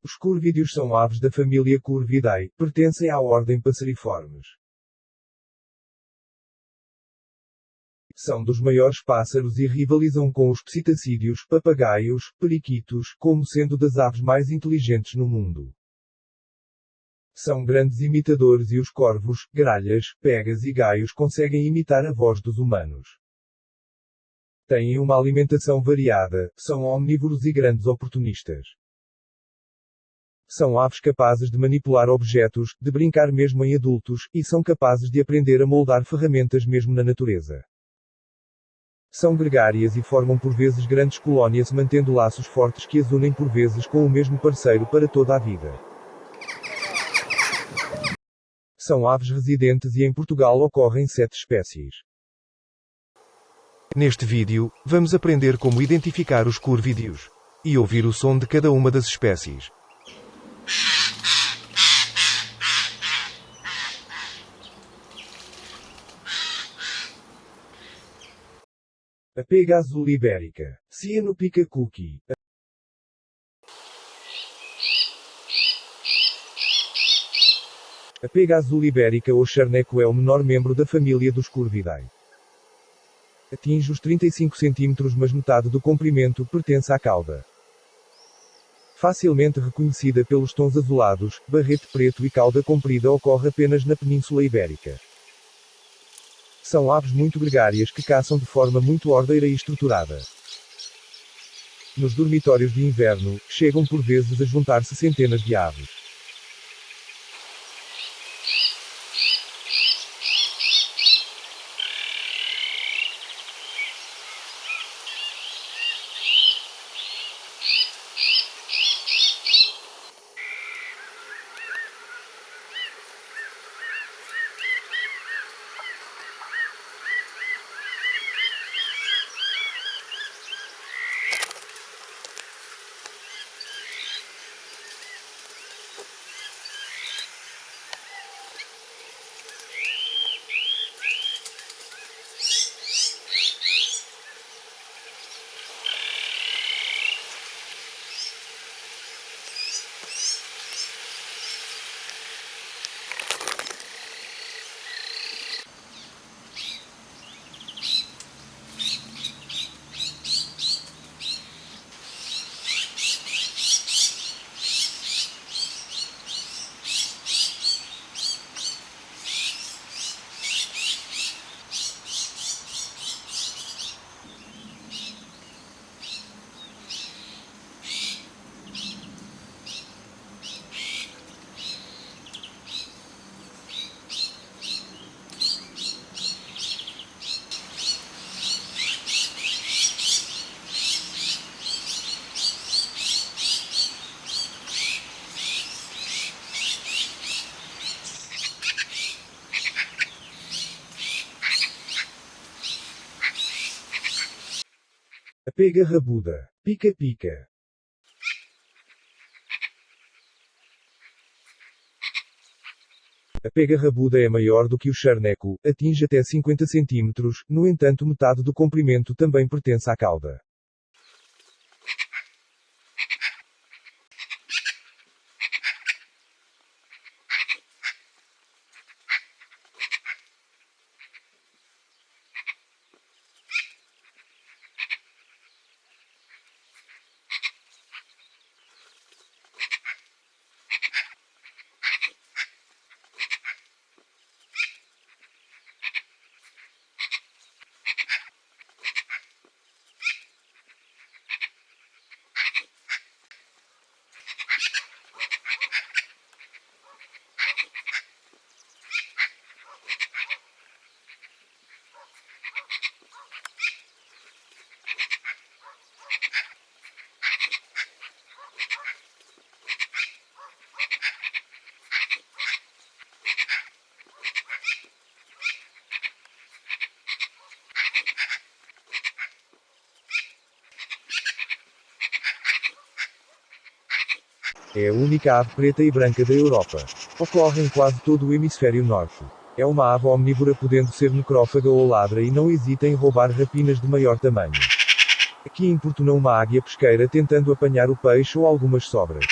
Os curvídeos são aves da família Curvidae, pertencem à ordem Passeriformes. São dos maiores pássaros e rivalizam com os psitacídeos, papagaios, periquitos, como sendo das aves mais inteligentes no mundo. São grandes imitadores e os corvos, gralhas, pegas e gaios conseguem imitar a voz dos humanos. Têm uma alimentação variada, são omnívoros e grandes oportunistas. São aves capazes de manipular objetos, de brincar mesmo em adultos, e são capazes de aprender a moldar ferramentas mesmo na natureza. São gregárias e formam por vezes grandes colónias mantendo laços fortes que as unem por vezes com o mesmo parceiro para toda a vida. São aves residentes e em Portugal ocorrem 7 espécies. Neste vídeo, vamos aprender como identificar os curvídeos e ouvir o som de cada uma das espécies. A pega azul ibérica. Cyanopica cookie. A pega azul ibérica ou charneco é o menor membro da família dos Curvidae. Atinge os 35 cm, mas metade do comprimento pertence à cauda. Facilmente reconhecida pelos tons azulados, barrete preto e cauda comprida, ocorre apenas na Península Ibérica. São aves muito gregárias que caçam de forma muito ordeira e estruturada. Nos dormitórios de inverno, chegam por vezes a juntar-se centenas de aves. A pega rabuda. Pica-pica. A pega rabuda é maior do que o charneco, atinge até 50 cm, no entanto metade do comprimento também pertence à cauda. É a única ave preta e branca da Europa. Ocorre em quase todo o hemisfério norte. É uma ave omnívora, podendo ser necrófaga ou ladra, e não hesita em roubar rapinas de maior tamanho. Aqui importuna uma águia pesqueira tentando apanhar o peixe ou algumas sobras.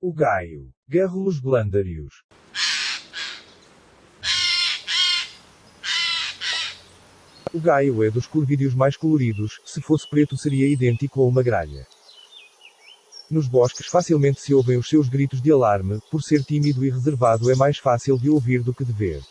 O gaio. Garrulus glandarius. O gaio é dos corvídeos mais coloridos, se fosse preto seria idêntico a uma gralha. Nos bosques facilmente se ouvem os seus gritos de alarme, por ser tímido e reservado é mais fácil de ouvir do que de ver.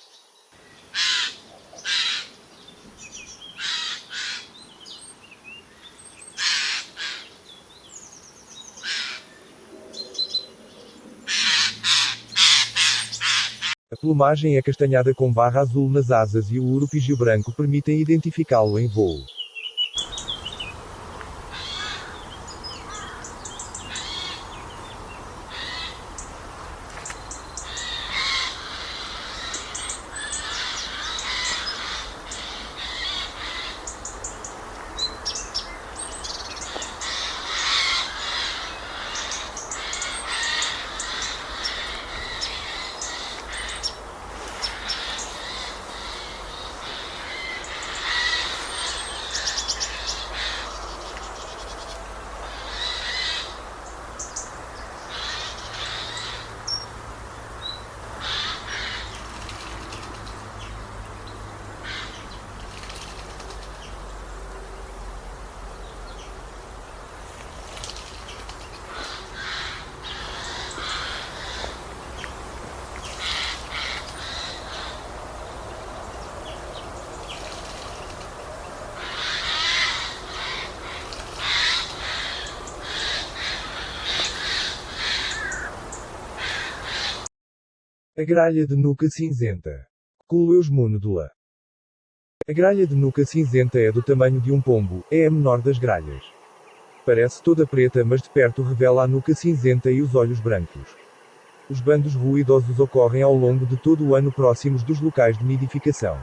A plumagem é castanhada com barra azul nas asas e o urupígio branco permitem identificá-lo em voo. A gralha de nuca cinzenta. Culeus monodula. A gralha de nuca cinzenta é do tamanho de um pombo, é a menor das gralhas. Parece toda preta, mas de perto revela a nuca cinzenta e os olhos brancos. Os bandos ruidosos ocorrem ao longo de todo o ano próximos dos locais de nidificação.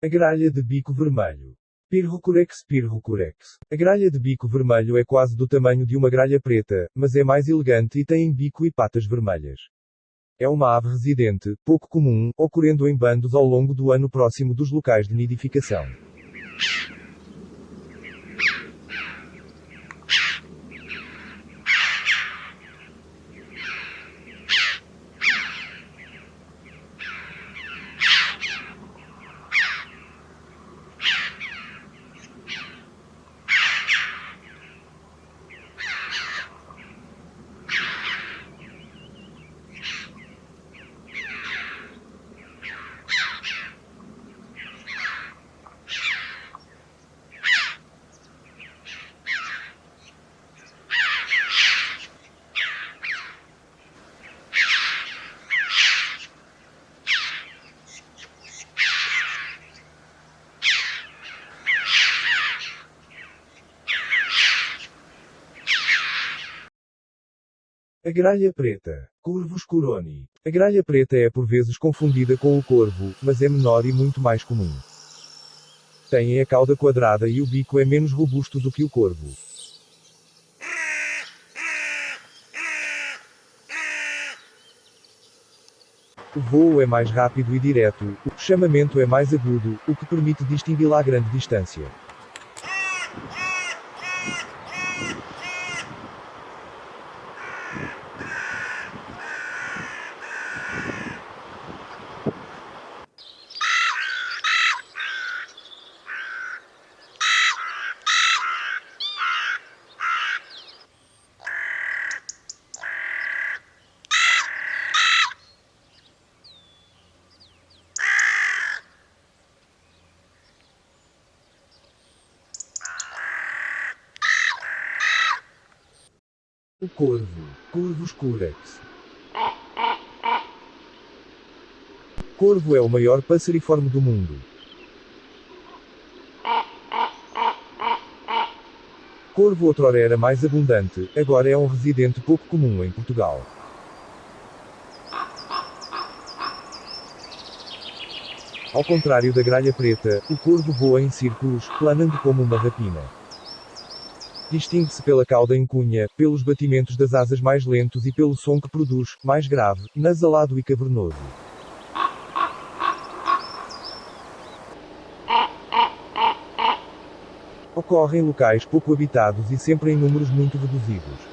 A gralha de bico vermelho. Pyrrhocorex pyrrhocorex. A gralha de bico vermelho é quase do tamanho de uma gralha preta, mas é mais elegante e tem bico e patas vermelhas. É uma ave residente, pouco comum, ocorrendo em bandos ao longo do ano próximo dos locais de nidificação. A gralha preta. Corvus curoni. A gralha preta é por vezes confundida com o corvo, mas é menor e muito mais comum. Tem a cauda quadrada e o bico é menos robusto do que o corvo. O voo é mais rápido e direto, o chamamento é mais agudo, o que permite distingui-la a grande distância. O corvo. Corvus curex. Corvo é o maior passeriforme do mundo. Corvo outrora era mais abundante, agora é um residente pouco comum em Portugal. Ao contrário da gralha preta, o corvo voa em círculos, planando como uma rapina. Distingue-se pela cauda em cunha, pelos batimentos das asas mais lentos e pelo som que produz, mais grave, nasalado e cavernoso. Ocorre em locais pouco habitados e sempre em números muito reduzidos.